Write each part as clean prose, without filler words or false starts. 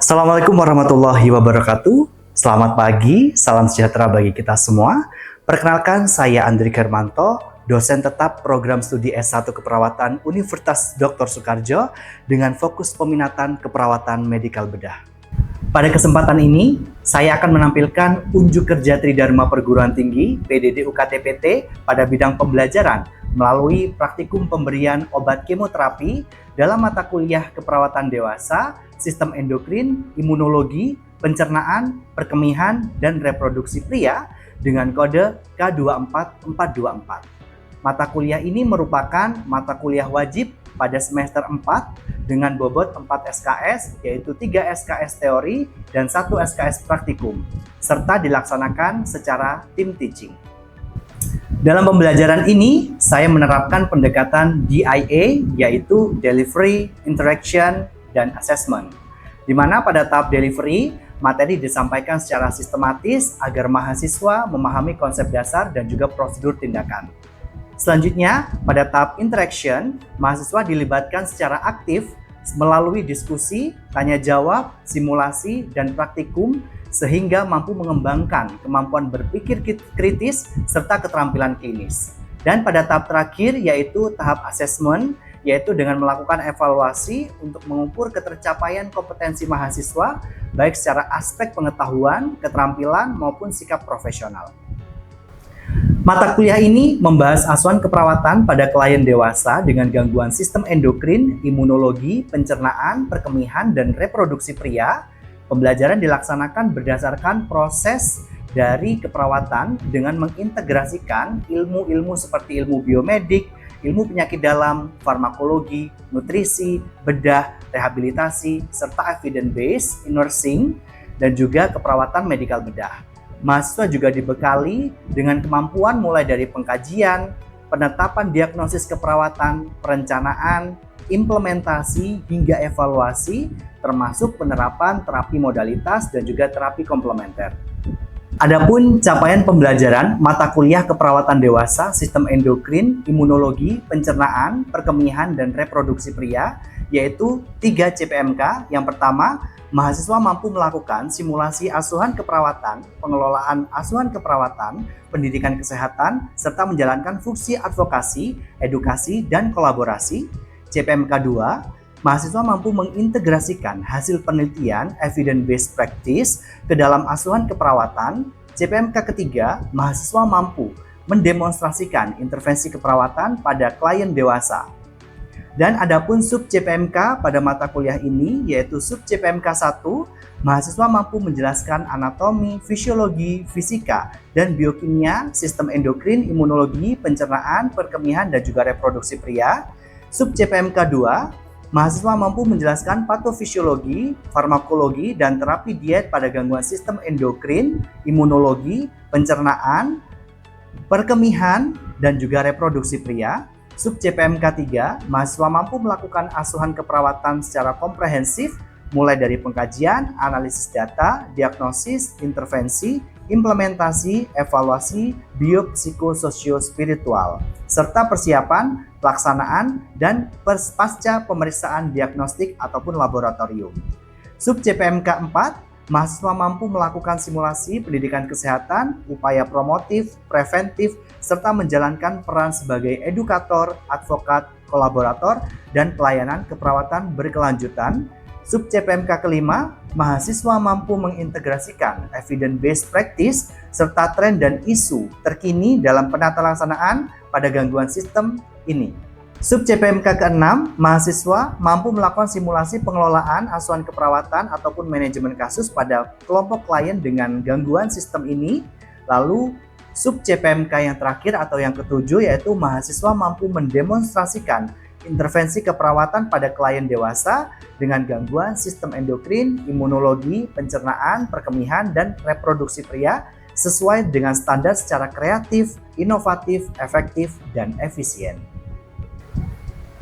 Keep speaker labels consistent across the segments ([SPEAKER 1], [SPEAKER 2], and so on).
[SPEAKER 1] Assalamualaikum warahmatullahi wabarakatuh. Selamat pagi, salam sejahtera bagi kita semua. Perkenalkan, saya Andri Hermanto, dosen tetap program studi S1 Keperawatan Universitas Dr. Soekarjo dengan fokus peminatan keperawatan medikal bedah. Pada kesempatan ini, saya akan menampilkan unjuk kerja Tridharma Perguruan Tinggi PDD UKT-PT pada bidang pembelajaran melalui praktikum pemberian obat kemoterapi dalam mata kuliah keperawatan dewasa, sistem endokrin, imunologi, pencernaan, perkemihan, dan reproduksi pria dengan kode K24424. Mata kuliah ini merupakan mata kuliah wajib pada semester 4 dengan bobot 4 SKS, yaitu 3 SKS teori dan 1 SKS praktikum, serta dilaksanakan secara tim teaching. Dalam pembelajaran ini, saya menerapkan pendekatan DIA, yaitu Delivery, Interaction, dan Assessment, di mana pada tahap delivery, materi disampaikan secara sistematis agar mahasiswa memahami konsep dasar dan juga prosedur tindakan. Selanjutnya, pada tahap interaction, mahasiswa dilibatkan secara aktif melalui diskusi, tanya jawab, simulasi, dan praktikum sehingga mampu mengembangkan kemampuan berpikir kritis serta keterampilan klinis. Dan pada tahap terakhir yaitu tahap assessment, yaitu dengan melakukan evaluasi untuk mengukur ketercapaian kompetensi mahasiswa baik secara aspek pengetahuan, keterampilan, maupun sikap profesional. Mata kuliah ini membahas asuhan keperawatan pada klien dewasa dengan gangguan sistem endokrin, imunologi, pencernaan, perkemihan, dan reproduksi pria. Pembelajaran dilaksanakan berdasarkan proses dari keperawatan dengan mengintegrasikan ilmu-ilmu seperti ilmu biomedik, ilmu penyakit dalam, farmakologi, nutrisi, bedah, rehabilitasi, serta evidence-based, nursing, dan juga keperawatan medikal bedah. Mahasiswa juga dibekali dengan kemampuan mulai dari pengkajian, penetapan diagnosis keperawatan, perencanaan, implementasi, hingga evaluasi, termasuk penerapan terapi modalitas dan juga terapi komplementer. Adapun capaian pembelajaran mata kuliah keperawatan dewasa, sistem endokrin, imunologi, pencernaan, perkemihan, dan reproduksi pria, yaitu 3 CPMK. Yang pertama, mahasiswa mampu melakukan simulasi asuhan keperawatan, pengelolaan asuhan keperawatan, pendidikan kesehatan, serta menjalankan fungsi advokasi, edukasi, dan kolaborasi. CPMK 2, mahasiswa mampu mengintegrasikan hasil penelitian evidence-based practice ke dalam asuhan keperawatan. CPMK ketiga, mahasiswa mampu mendemonstrasikan intervensi keperawatan pada klien dewasa. Dan adapun sub CPMK pada mata kuliah ini yaitu sub CPMK 1, mahasiswa mampu menjelaskan anatomi, fisiologi, fisika, dan biokimia, sistem endokrin, imunologi, pencernaan, perkemihan, dan juga reproduksi pria. Sub CPMK 2, mahasiswa mampu menjelaskan patofisiologi, farmakologi, dan terapi diet pada gangguan sistem endokrin, imunologi, pencernaan, perkemihan, dan juga reproduksi pria. Sub CPMK 3, mahasiswa mampu melakukan asuhan keperawatan secara komprehensif mulai dari pengkajian, analisis data, diagnosis, intervensi, implementasi, evaluasi, biopsikososio-spiritual, serta persiapan, pelaksanaan, dan pasca pemeriksaan diagnostik ataupun laboratorium. Sub CPMK 4, mahasiswa mampu melakukan simulasi pendidikan kesehatan, upaya promotif, preventif, serta menjalankan peran sebagai edukator, advokat, kolaborator, dan pelayanan keperawatan berkelanjutan. Sub CPMK kelima, mahasiswa mampu mengintegrasikan evidence-based practice serta tren dan isu terkini dalam penata laksanaan pada gangguan sistem ini. Sub CPMK ke-6, mahasiswa mampu melakukan simulasi pengelolaan asuhan keperawatan ataupun manajemen kasus pada kelompok klien dengan gangguan sistem ini. Lalu sub CPMK yang terakhir atau yang ketujuh yaitu mahasiswa mampu mendemonstrasikan intervensi keperawatan pada klien dewasa dengan gangguan sistem endokrin, imunologi, pencernaan, perkemihan, dan reproduksi pria sesuai dengan standar secara kreatif, inovatif, efektif, dan efisien.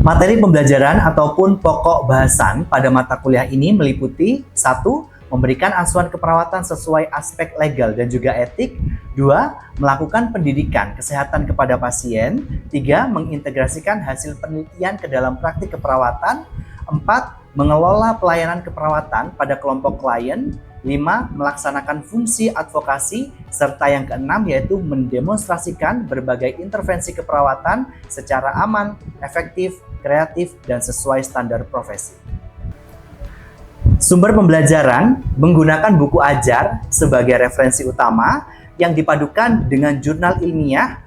[SPEAKER 1] Materi pembelajaran ataupun pokok bahasan pada mata kuliah ini meliputi 1. Memberikan asuhan keperawatan sesuai aspek legal dan juga etik. 2. Melakukan pendidikan kesehatan kepada pasien. 3. Mengintegrasikan hasil penelitian ke dalam praktik keperawatan. 4. mengelola pelayanan keperawatan pada kelompok klien. 5. Melaksanakan fungsi advokasi, serta yang keenam yaitu mendemonstrasikan berbagai intervensi keperawatan secara aman, efektif, kreatif, dan sesuai standar profesi. Sumber pembelajaran menggunakan buku ajar sebagai referensi utama yang dipadukan dengan jurnal ilmiah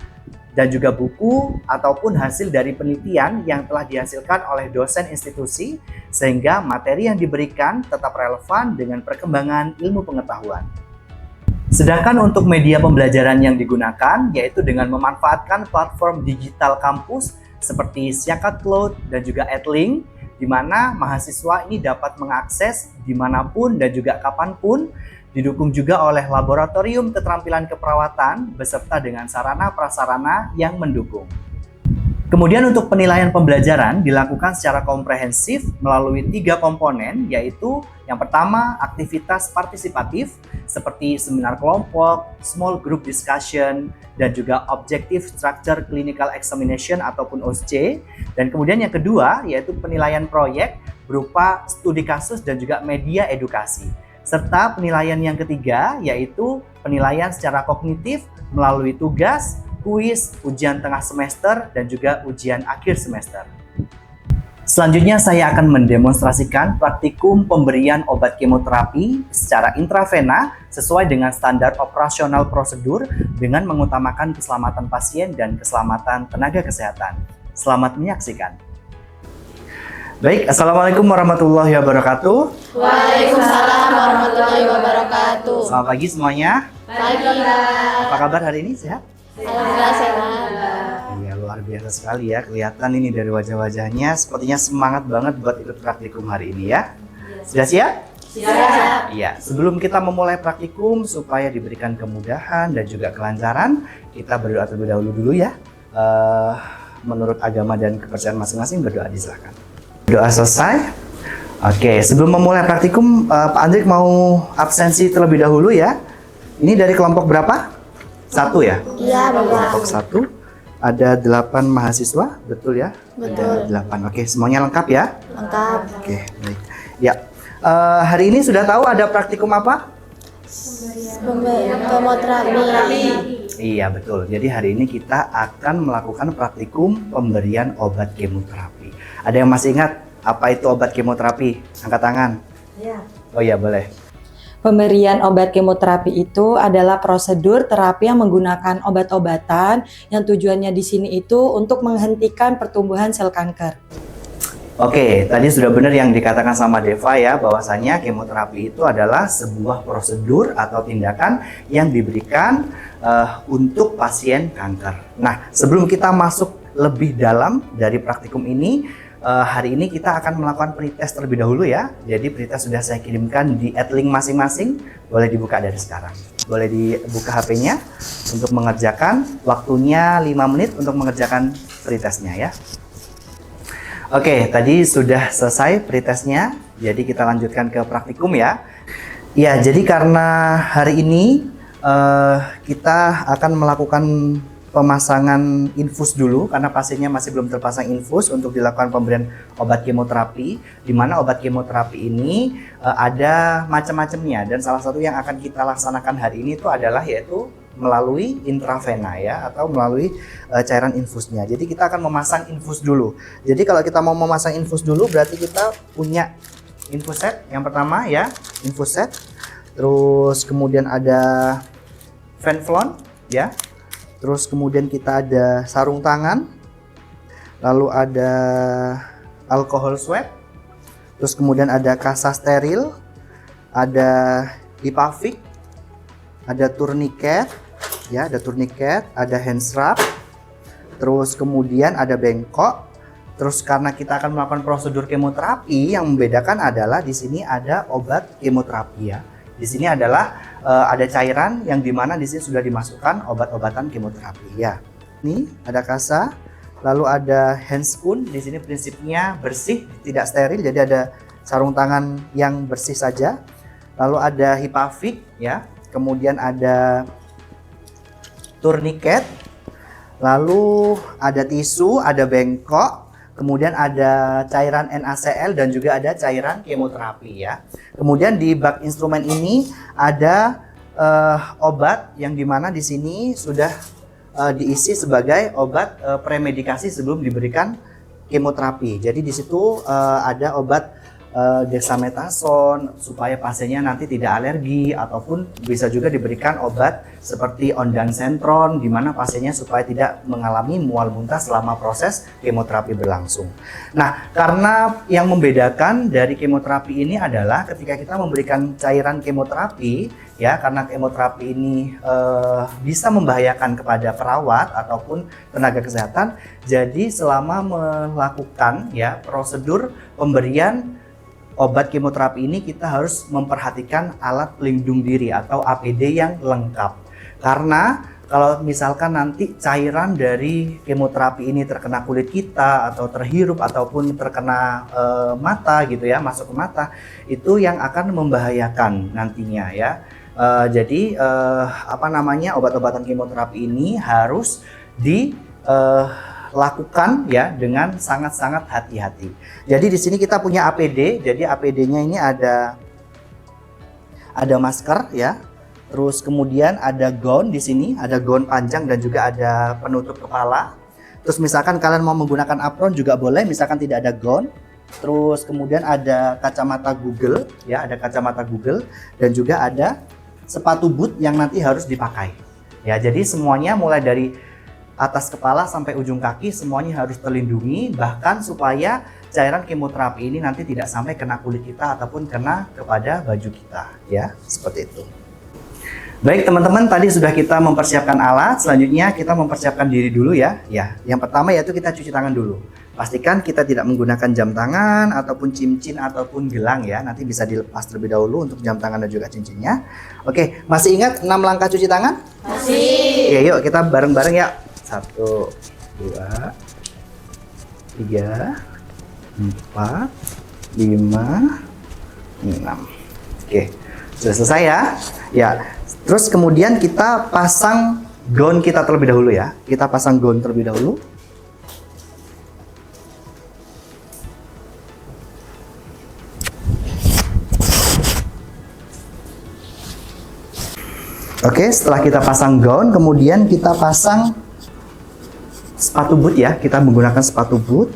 [SPEAKER 1] dan juga buku ataupun hasil dari penelitian yang telah dihasilkan oleh dosen institusi, sehingga materi yang diberikan tetap relevan dengan perkembangan ilmu pengetahuan. Sedangkan untuk media pembelajaran yang digunakan yaitu dengan memanfaatkan platform digital kampus seperti Siakat Cloud dan juga Edlink, di mana mahasiswa ini dapat mengakses dimanapun dan juga kapanpun, didukung juga oleh laboratorium keterampilan keperawatan beserta dengan sarana-prasarana yang mendukung. Kemudian untuk penilaian pembelajaran dilakukan secara komprehensif melalui 3 komponen, yaitu yang pertama aktivitas partisipatif seperti seminar kelompok, small group discussion, dan juga objective structure clinical examination ataupun OSCE. Dan kemudian yang kedua yaitu penilaian proyek berupa studi kasus dan juga media edukasi. Serta penilaian yang ketiga yaitu penilaian secara kognitif melalui tugas, kuis, ujian tengah semester, dan juga ujian akhir semester. Selanjutnya saya akan mendemonstrasikan praktikum pemberian obat kemoterapi secara intravena sesuai dengan standar operasional prosedur dengan mengutamakan keselamatan pasien dan keselamatan tenaga kesehatan. Selamat menyaksikan. Baik, Assalamualaikum warahmatullahi wabarakatuh.
[SPEAKER 2] Waalaikumsalam warahmatullahi wabarakatuh.
[SPEAKER 1] Selamat pagi semuanya.
[SPEAKER 2] Pagi, Pak.
[SPEAKER 1] Apa kabar hari ini? Sehat?
[SPEAKER 2] Alhamdulillah sehat.
[SPEAKER 1] Iya, luar biasa sekali ya. Kelihatan ini dari wajah-wajahnya sepertinya semangat banget buat ikut praktikum hari ini ya. Sudah siap?
[SPEAKER 2] Siap.
[SPEAKER 1] Iya, sebelum kita memulai praktikum supaya diberikan kemudahan dan juga kelancaran, kita berdoa terlebih dahulu dulu ya. Menurut agama dan kepercayaan masing-masing, berdoa disilahkan. Doa selesai. Oke, sebelum memulai praktikum, Pak Andrik mau absensi terlebih dahulu ya. Ini dari kelompok berapa? 1 ya?
[SPEAKER 2] Iya, Bapak.
[SPEAKER 1] Kelompok 1. Ada 8 mahasiswa, betul ya?
[SPEAKER 2] Betul.
[SPEAKER 1] Ada 8. Oke, semuanya lengkap ya?
[SPEAKER 2] Lengkap.
[SPEAKER 1] Oke, baik. Ya, hari ini sudah tahu ada praktikum apa?
[SPEAKER 2] Kemoterapi.
[SPEAKER 1] Iya, betul. Jadi hari ini kita akan melakukan praktikum pemberian obat kemoterapi. Ada yang masih ingat apa itu obat kemoterapi? Angkat tangan.
[SPEAKER 2] Iya.
[SPEAKER 1] Oh iya, boleh.
[SPEAKER 3] Pemberian obat kemoterapi itu adalah prosedur terapi yang menggunakan obat-obatan yang tujuannya di sini itu untuk menghentikan pertumbuhan sel kanker.
[SPEAKER 1] Oke, tadi sudah benar yang dikatakan sama Deva ya, bahwasanya kemoterapi itu adalah sebuah prosedur atau tindakan yang diberikan untuk pasien kanker. Nah, sebelum kita masuk lebih dalam dari praktikum ini, hari ini kita akan melakukan pretest terlebih dahulu ya. Jadi pretest sudah saya kirimkan di Edlink masing-masing. Boleh dibuka dari sekarang. Boleh dibuka HP-nya untuk mengerjakan. Waktunya 5 menit untuk mengerjakan pretestnya ya. Oke, tadi sudah selesai pretestnya. Jadi kita lanjutkan ke praktikum ya. Ya, jadi karena hari ini kita akan melakukan pemasangan infus dulu karena pasiennya masih belum terpasang infus untuk dilakukan pemberian obat kemoterapi, di mana obat kemoterapi ini ada macam-macamnya, dan salah satu yang akan kita laksanakan hari ini itu adalah yaitu melalui intravena ya, atau melalui cairan infusnya. Jadi kita akan memasang infus dulu. Jadi kalau kita mau memasang infus dulu berarti kita punya infus set yang pertama ya, infus set. Terus kemudian ada venflon ya. Terus kemudian kita ada sarung tangan, lalu ada alkohol swab, terus kemudian ada kasa steril, ada hipavik, ada tourniquet, ya ada tourniquet, ada hand strap, terus kemudian ada bengkok. Terus karena kita akan melakukan prosedur kemoterapi, yang membedakan adalah di sini ada obat kemoterapi ya. Di sini adalah ada cairan yang dimana di sini sudah dimasukkan obat-obatan kemoterapi ya. Ini ada kasa, lalu ada hand spoon. Di sini prinsipnya bersih, tidak steril, jadi ada sarung tangan yang bersih saja. Lalu ada hipavik ya, kemudian ada tourniquet, lalu ada tisu, ada bengkok, kemudian ada cairan NaCl dan juga ada cairan kemoterapi ya. Kemudian di bak instrumen ini ada obat yang dimana di sini sudah diisi sebagai obat premedikasi sebelum diberikan kemoterapi. Jadi di situ ada obat dexamethasone supaya pasiennya nanti tidak alergi, ataupun bisa juga diberikan obat seperti ondansetron di mana pasiennya supaya tidak mengalami mual muntah selama proses kemoterapi berlangsung. Nah, karena yang membedakan dari kemoterapi ini adalah ketika kita memberikan cairan kemoterapi ya, karena kemoterapi ini bisa membahayakan kepada perawat ataupun tenaga kesehatan. Jadi selama melakukan ya prosedur pemberian obat kemoterapi ini kita harus memperhatikan alat pelindung diri atau APD yang lengkap. Karena kalau misalkan nanti cairan dari kemoterapi ini terkena kulit kita atau terhirup ataupun terkena mata gitu ya, masuk ke mata, itu yang akan membahayakan nantinya ya. Jadi obat-obatan kemoterapi ini harus lakukan ya dengan sangat-sangat hati-hati. Jadi di sini kita punya APD. Jadi APD-nya ini ada masker ya. Terus kemudian ada gaun di sini, ada gaun panjang dan juga ada penutup kepala. Terus misalkan kalian mau menggunakan apron juga boleh, misalkan tidak ada gaun. Terus kemudian ada kacamata Google ya, ada kacamata Google dan juga ada sepatu boot yang nanti harus dipakai. Ya, jadi semuanya mulai dari atas kepala sampai ujung kaki semuanya harus terlindungi, bahkan supaya cairan kemoterapi ini nanti tidak sampai kena kulit kita ataupun kena kepada baju kita ya, seperti itu. Baik teman-teman, tadi sudah kita mempersiapkan alat, selanjutnya kita mempersiapkan diri dulu ya. Ya, yang pertama yaitu kita cuci tangan dulu. Pastikan kita tidak menggunakan jam tangan ataupun cincin ataupun gelang ya, nanti bisa dilepas terlebih dahulu untuk jam tangan dan juga cincinnya. Oke, masih ingat 6 langkah cuci tangan?
[SPEAKER 2] Masih.
[SPEAKER 1] Oke, yuk kita bareng-bareng ya. 1, 2, 3, 4, 5, 6. Oke, sudah selesai ya. Ya, terus kemudian kita pasang gaun kita terlebih dahulu ya. Kita pasang gaun terlebih dahulu. Oke, setelah kita pasang gaun, kemudian kita pasang sepatu boot ya, kita menggunakan sepatu boot.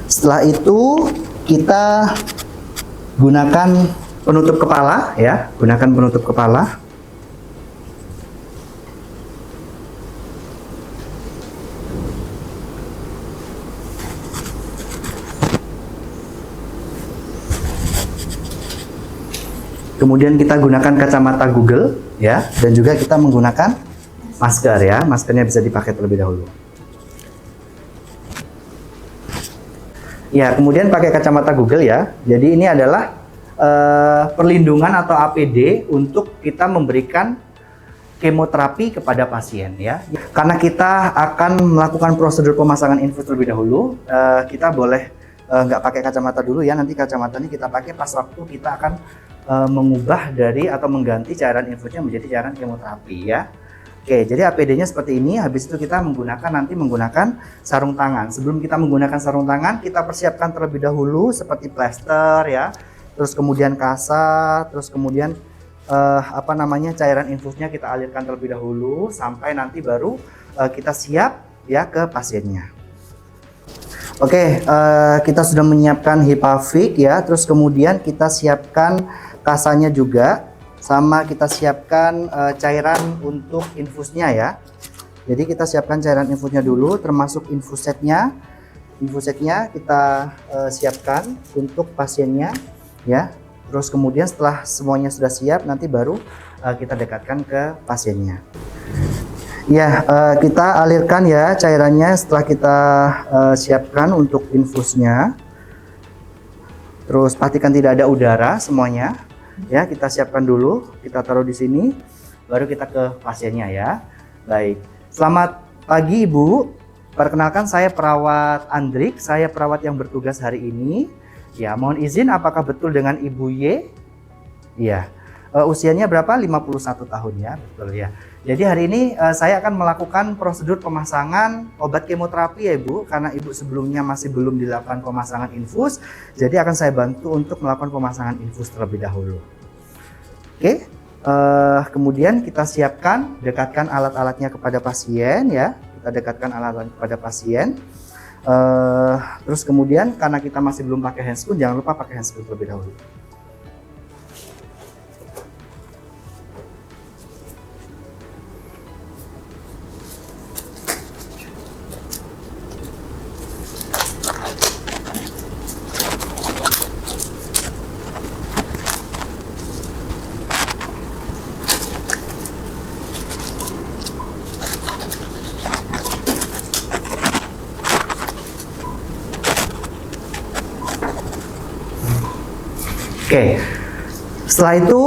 [SPEAKER 1] Setelah itu kita gunakan penutup kepala ya, gunakan penutup kepala. Kemudian kita gunakan kacamata Google ya, dan juga kita menggunakan masker ya. Maskernya bisa dipakai terlebih dahulu. Ya, kemudian pakai kacamata Google ya. Jadi ini adalah perlindungan atau APD untuk kita memberikan kemoterapi kepada pasien ya. Karena kita akan melakukan prosedur pemasangan infus terlebih dahulu, kita boleh nggak pakai kacamata dulu ya. Nanti kacamatanya kita pakai pas waktu kita akan mengubah dari atau mengganti cairan infusnya menjadi cairan kemoterapi ya. Oke, jadi APD-nya seperti ini. Habis itu kita menggunakan sarung tangan. Sebelum kita menggunakan sarung tangan, kita persiapkan terlebih dahulu seperti plester ya. Terus kemudian kasa, terus kemudian cairan infusnya kita alirkan terlebih dahulu sampai nanti baru kita siap ya ke pasiennya. Oke, kita sudah menyiapkan Hipavik ya. Terus kemudian kita siapkan kasanya juga, sama kita siapkan cairan untuk infusnya ya. Jadi kita siapkan cairan infusnya dulu, termasuk infusetnya. Infusetnya kita siapkan untuk pasiennya ya. Terus kemudian setelah semuanya sudah siap, nanti baru kita dekatkan ke pasiennya. Ya, kita alirkan ya cairannya setelah kita siapkan untuk infusnya. Terus pastikan tidak ada udara semuanya. Ya, kita siapkan dulu, kita taruh di sini, baru kita ke pasiennya ya. Baik, selamat pagi Ibu. Perkenalkan saya perawat Andrik, saya perawat yang bertugas hari ini. Ya, mohon izin apakah betul dengan Ibu Y? Iya. Usianya berapa? 51 tahun ya, betul ya. Jadi hari ini saya akan melakukan prosedur pemasangan obat kemoterapi ya Ibu, karena Ibu sebelumnya masih belum dilakukan pemasangan infus, jadi akan saya bantu untuk melakukan pemasangan infus terlebih dahulu. Oke, kemudian kita siapkan, dekatkan alat-alatnya kepada pasien ya, kita dekatkan alat-alat kepada pasien. Terus kemudian karena kita masih belum pakai handscoon, jangan lupa pakai handscoon terlebih dahulu. Oke, setelah itu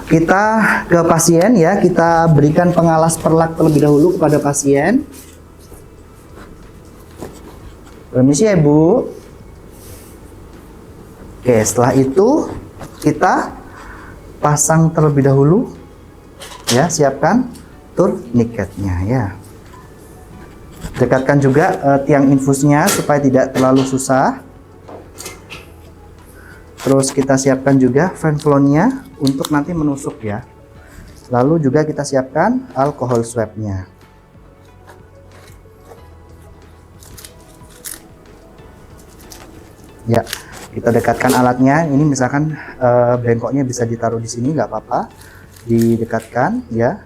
[SPEAKER 1] kita ke pasien ya, kita berikan pengalas perlak terlebih dahulu kepada pasien. Permisi ya Bu. Oke, setelah itu kita pasang terlebih dahulu ya, siapkan tourniquetnya ya. Dekatkan juga tiang infusnya supaya tidak terlalu susah. Terus kita siapkan juga venflonnya untuk nanti menusuk ya. Lalu juga kita siapkan alkohol swabnya. Ya, kita dekatkan alatnya. Ini misalkan bengkoknya bisa ditaruh di sini, nggak apa-apa. Didekatkan ya.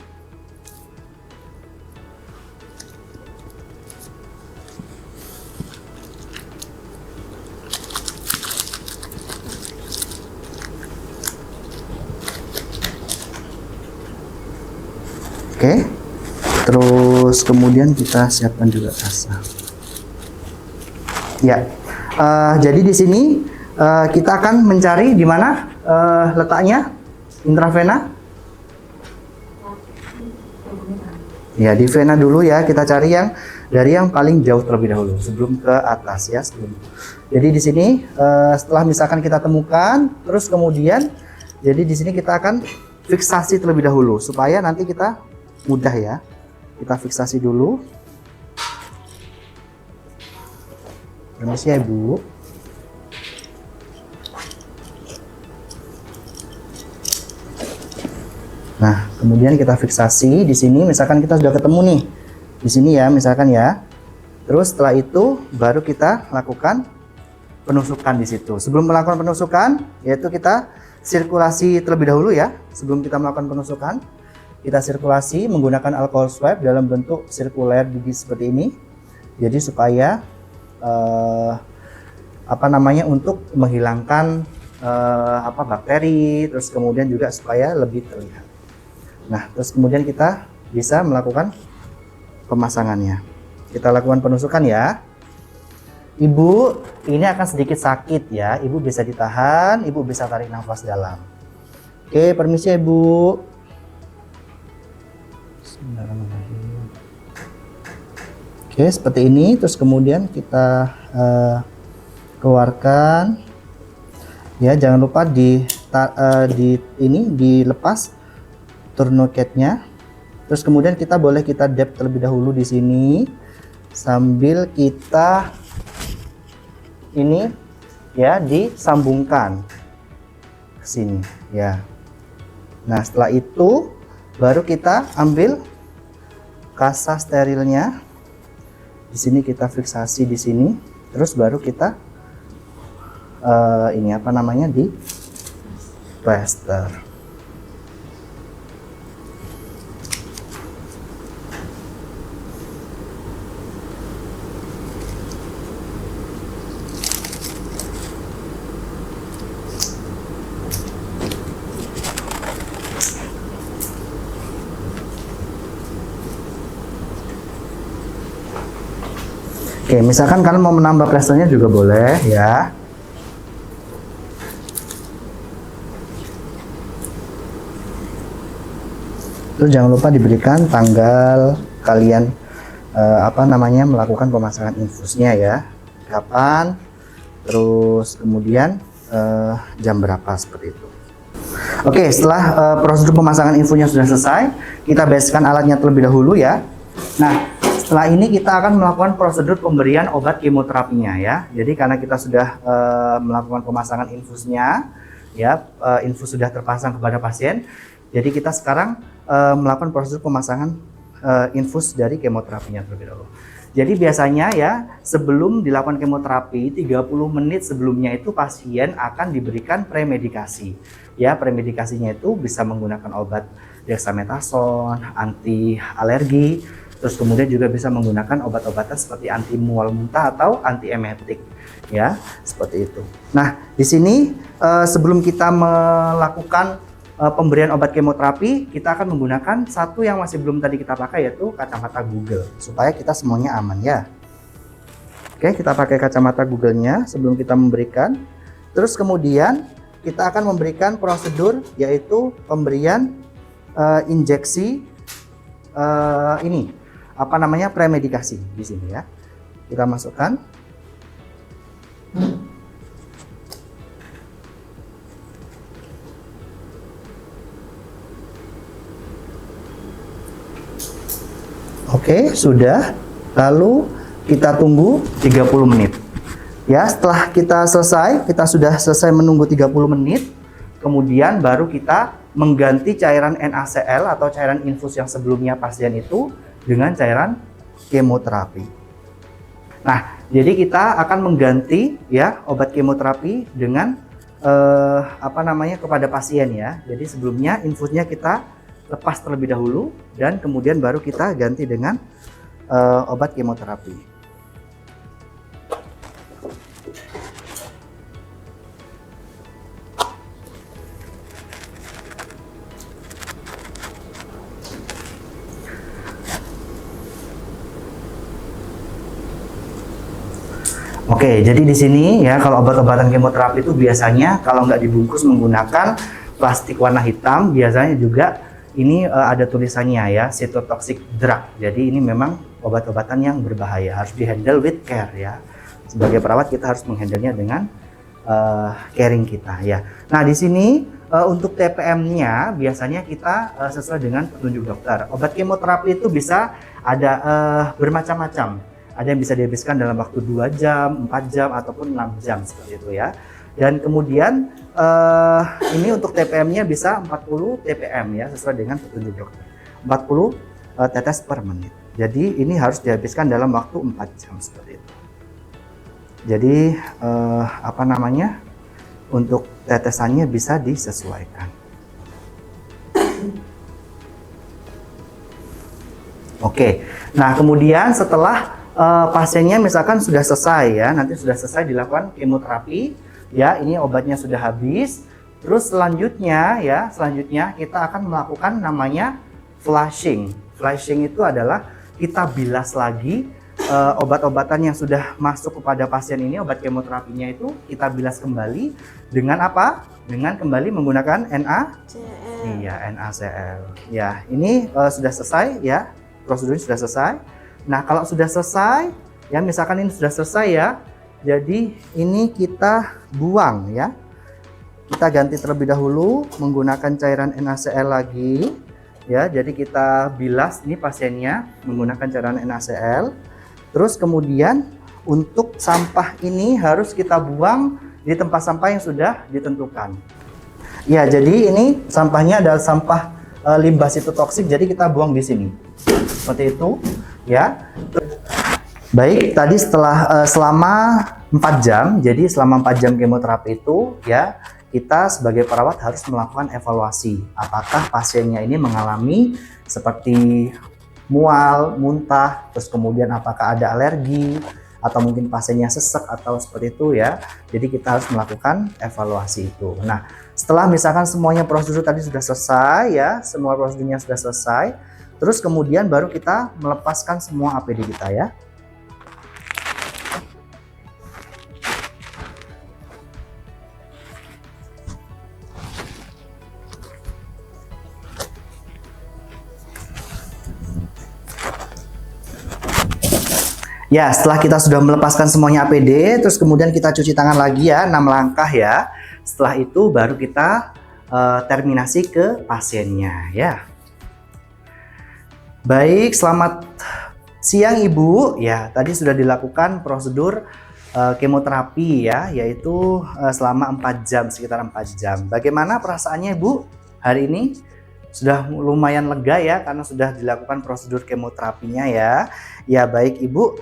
[SPEAKER 1] Oke, terus kemudian kita siapkan juga kasa. Ya, jadi di sini kita akan mencari di mana letaknya intravena. Ya, di vena dulu ya. Kita cari yang dari yang paling jauh terlebih dahulu sebelum ke atas ya. Jadi di sini setelah misalkan kita temukan, terus kemudian jadi di sini kita akan fiksasi terlebih dahulu supaya nanti kita mudah ya. Kita fiksasi dulu. Permisi ya Ibu. Nah, kemudian kita fiksasi di sini. Misalkan kita sudah ketemu nih di sini ya, misalkan ya. Terus setelah itu baru kita lakukan penusukan di situ. Sebelum melakukan penusukan, yaitu kita sirkulasi terlebih dahulu ya. Sebelum kita melakukan penusukan, kita sirkulasi menggunakan alkohol swab dalam bentuk sirkuler gigi seperti ini. Jadi supaya untuk menghilangkan bakteri, terus kemudian juga supaya lebih terlihat. Nah, terus kemudian kita bisa melakukan pemasangannya. Kita lakukan penusukan ya. Ibu, ini akan sedikit sakit ya. Ibu bisa ditahan, Ibu bisa tarik nafas dalam. Oke, permisi ya Ibu. Oke, seperti ini. Terus kemudian kita keluarkan. Ya, jangan lupa dilepas tourniquetnya. Terus kemudian kita dab terlebih dahulu di sini sambil kita ini ya disambungkan ke sini ya. Nah, setelah itu baru kita ambil kasa sterilnya. Di sini kita fiksasi di sini, terus baru kita di plaster. Oke, misalkan kalian mau menambah plasternya juga boleh ya. Terus jangan lupa diberikan tanggal kalian melakukan pemasangan infusnya ya. Kapan? Terus kemudian jam berapa seperti itu. Oke, setelah prosedur pemasangan infonya sudah selesai, kita bereskan alatnya terlebih dahulu ya. Nah, setelah ini kita akan melakukan prosedur pemberian obat kemoterapinya ya. Jadi karena kita sudah melakukan pemasangan infusnya, ya, infus sudah terpasang kepada pasien. Jadi kita sekarang melakukan prosedur pemasangan infus dari kemoterapinya terlebih dahulu. Jadi biasanya ya, sebelum dilakukan kemoterapi, 30 menit sebelumnya itu pasien akan diberikan premedikasi. Ya, premedikasinya itu bisa menggunakan obat dexamethasone, anti alergi, terus kemudian juga bisa menggunakan obat-obatan seperti anti mual muntah atau anti emetik. Ya, seperti itu. Nah, di sini sebelum kita melakukan pemberian obat kemoterapi, kita akan menggunakan satu yang masih belum tadi kita pakai, yaitu kacamata Google, supaya kita semuanya aman ya. Oke, kita pakai kacamata Google-nya sebelum kita memberikan. Terus kemudian kita akan memberikan prosedur, yaitu pemberian injeksi ini apa namanya, premedikasi di sini ya. Kita masukkan. Oke, sudah. Lalu kita tunggu 30 menit. Ya, setelah kita sudah selesai menunggu 30 menit, kemudian baru kita mengganti cairan NaCl atau cairan infus yang sebelumnya pasien itu dengan cairan kemoterapi. Nah, jadi kita akan mengganti ya obat kemoterapi dengan kepada pasien ya. Jadi sebelumnya infusnya kita lepas terlebih dahulu dan kemudian baru kita ganti dengan obat kemoterapi. Oke, jadi di sini ya, kalau obat-obatan kemoterapi itu biasanya kalau nggak dibungkus menggunakan plastik warna hitam, biasanya juga ini ada tulisannya ya, cytotoxic drug. Jadi ini memang obat-obatan yang berbahaya, harus dihandle with care ya. Sebagai perawat kita harus menghandlenya dengan caring kita ya. Nah, di sini untuk TPM-nya biasanya kita sesuai dengan petunjuk dokter. Obat kemoterapi itu bisa ada bermacam-macam. Ada yang bisa dihabiskan dalam waktu 2 jam, 4 jam, ataupun 6 jam seperti itu ya. Dan kemudian ini untuk TPM-nya bisa 40 TPM ya, sesuai dengan petunjuk dokter. 40 tetes per menit. Jadi ini harus dihabiskan dalam waktu 4 jam seperti itu. Jadi untuk tetesannya bisa disesuaikan. Oke, nah kemudian setelah pasiennya misalkan sudah selesai ya, nanti sudah selesai dilakukan kemoterapi ya, ini obatnya sudah habis. Terus selanjutnya kita akan melakukan namanya flushing. Flushing itu adalah kita bilas lagi obat-obatan yang sudah masuk kepada pasien ini, obat kemoterapinya itu kita bilas kembali dengan apa? Dengan kembali menggunakan NaCl. Iya, NaCl. Ya, ini sudah selesai ya, prosedurnya sudah selesai. Nah, kalau sudah selesai, ya misalkan ini sudah selesai ya, jadi ini kita buang ya. Kita ganti terlebih dahulu menggunakan cairan NaCl lagi. Ya, jadi kita bilas ini pasiennya menggunakan cairan NaCl. Terus kemudian untuk sampah ini harus kita buang di tempat sampah yang sudah ditentukan. Ya, jadi ini sampahnya adalah sampah limbah sitotoksik, jadi kita buang di sini. Seperti itu. Ya, baik. Tadi selama 4 jam, jadi selama 4 jam kemoterapi itu ya, kita sebagai perawat harus melakukan evaluasi apakah pasiennya ini mengalami seperti mual, muntah, terus kemudian apakah ada alergi atau mungkin pasiennya sesek atau seperti itu ya. Jadi kita harus melakukan evaluasi itu. Nah, setelah misalkan semuanya prosedur tadi sudah selesai ya, semua prosedurnya sudah selesai. Terus kemudian baru kita melepaskan semua APD kita ya. Ya, setelah kita sudah melepaskan semuanya APD, terus kemudian kita cuci tangan lagi ya, 6 langkah ya. Setelah itu baru kita terminasi ke pasiennya ya. Baik, selamat siang Ibu. Ya, tadi sudah dilakukan prosedur kemoterapi ya, yaitu selama 4 jam, sekitar 4 jam. Bagaimana perasaannya Ibu hari ini? Sudah lumayan lega ya karena sudah dilakukan prosedur kemoterapinya ya. Ya baik Ibu,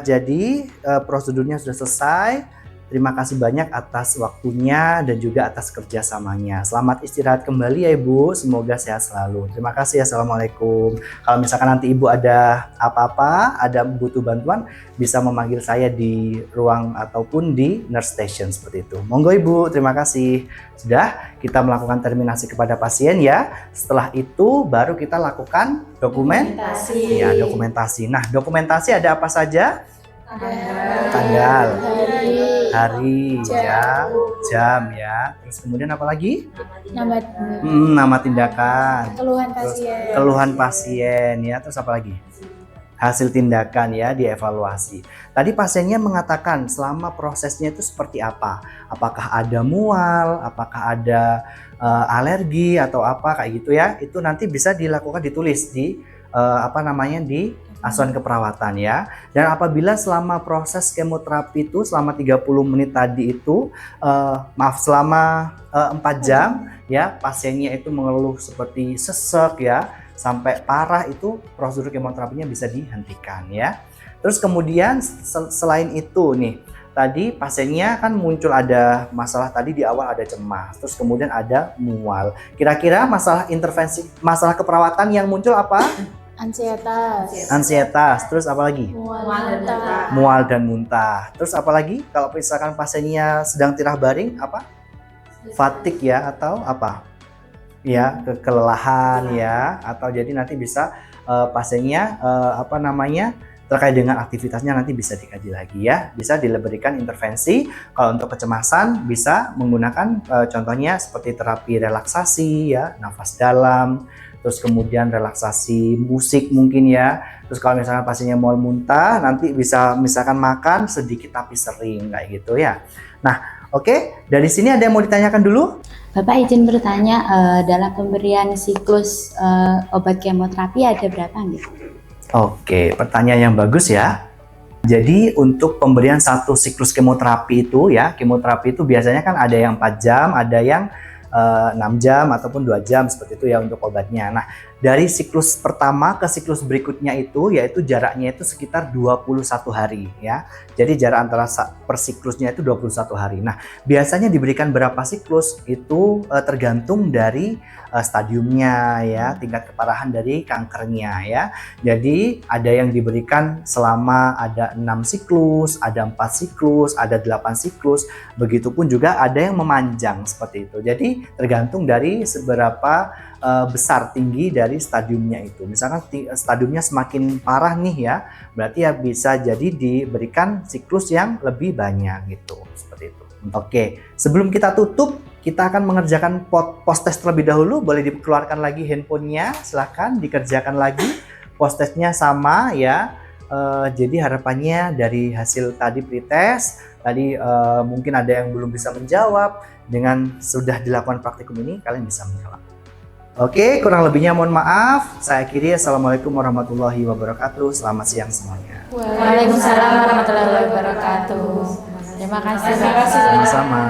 [SPEAKER 1] jadi prosedurnya sudah selesai. Terima kasih banyak atas waktunya dan juga atas kerjasamanya. Selamat istirahat kembali ya Ibu, semoga sehat selalu. Terima kasih, Assalamualaikum. Kalau misalkan nanti Ibu ada apa-apa, ada butuh bantuan, bisa memanggil saya di ruang ataupun di nurse station seperti itu. Monggo Ibu, terima kasih. Sudah, kita melakukan terminasi kepada pasien ya. Setelah itu baru kita lakukan dokumentasi. Ya, dokumentasi. Nah, dokumentasi ada apa saja? Tanggal, hari, ya, jam ya. Terus kemudian apa lagi? Nama tindakan,
[SPEAKER 2] Keluhan
[SPEAKER 1] terus
[SPEAKER 2] pasien.
[SPEAKER 1] keluhan pasien ya. Terus apa lagi? Hasil tindakan ya, dievaluasi. Tadi pasiennya mengatakan selama prosesnya itu seperti apa? Apakah ada mual, apakah ada alergi atau apa kayak gitu ya? Itu nanti bisa dilakukan, ditulis di di asuhan keperawatan ya. Dan apabila selama proses kemoterapi itu selama 30 menit tadi itu selama 4 jam ya, pasiennya itu mengeluh seperti sesek ya sampai parah, itu prosedur kemoterapinya bisa dihentikan ya. Terus kemudian selain itu nih, tadi pasiennya kan muncul ada masalah, tadi di awal ada cemas, terus kemudian ada mual. Kira-kira masalah intervensi, masalah keperawatan yang muncul apa? Ansietas, terus apa lagi? Mual dan muntah. Terus apa lagi? Kalau misalkan pasiennya sedang tirah baring, apa? Fatigue ya, atau apa? Ya, kelelahan ya, atau jadi nanti bisa pasiennya terkait dengan aktivitasnya nanti bisa dikaji lagi ya, bisa diberikan intervensi. Kalau untuk kecemasan bisa menggunakan contohnya seperti terapi relaksasi ya, nafas dalam, terus kemudian relaksasi musik mungkin ya. Terus kalau misalnya pasiennya mual muntah, nanti bisa misalkan makan sedikit tapi sering kayak gitu ya. Nah, oke, dari sini ada yang mau ditanyakan dulu?
[SPEAKER 4] Bapak izin bertanya, dalam pemberian siklus obat kemoterapi ada berapa nih?
[SPEAKER 1] Oke, pertanyaan yang bagus ya. Jadi untuk pemberian satu siklus kemoterapi itu ya, kemoterapi itu biasanya kan ada yang 4 jam, ada yang 6 jam ataupun 2 jam seperti itu ya untuk obatnya. Nah, dari siklus pertama ke siklus berikutnya itu yaitu jaraknya itu sekitar 21 hari ya. Jadi jarak antara per siklusnya itu 21 hari. Nah, biasanya diberikan berapa siklus itu tergantung dari stadiumnya ya, tingkat keparahan dari kankernya ya. Jadi ada yang diberikan selama ada 6 siklus, ada 4 siklus, ada 8 siklus, begitupun juga ada yang memanjang seperti itu. Jadi tergantung dari seberapa besar tinggi dari stadiumnya itu. Misalkan stadiumnya semakin parah nih ya, berarti ya bisa jadi diberikan siklus yang lebih banyak gitu, seperti itu. Oke, sebelum kita tutup, kita akan mengerjakan post test terlebih dahulu. Boleh dikeluarkan lagi handphonenya, silahkan dikerjakan lagi. Post testnya sama ya. Jadi harapannya dari hasil tadi pretest, tadi mungkin ada yang belum bisa menjawab. Dengan sudah dilakukan praktikum ini, kalian bisa menjawab. Oke, kurang lebihnya mohon maaf. Saya akhiri. Assalamualaikum warahmatullahi wabarakatuh. Selamat siang semuanya.
[SPEAKER 2] Waalaikumsalam warahmatullahi wabarakatuh.
[SPEAKER 4] Terima kasih.
[SPEAKER 1] Sama-sama.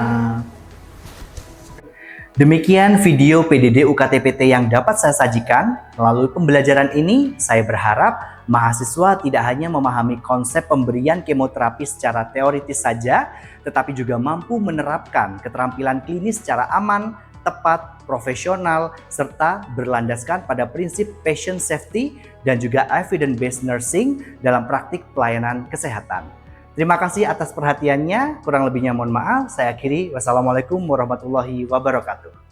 [SPEAKER 1] Demikian video PDD UKT-PT yang dapat saya sajikan. Melalui pembelajaran ini, saya berharap mahasiswa tidak hanya memahami konsep pemberian kemoterapi secara teoritis saja, tetapi juga mampu menerapkan keterampilan klinis secara aman, tepat, profesional, serta berlandaskan pada prinsip patient safety dan juga evidence-based nursing dalam praktik pelayanan kesehatan. Terima kasih atas perhatiannya, kurang lebihnya mohon maaf. Saya akhiri. Wassalamualaikum warahmatullahi wabarakatuh.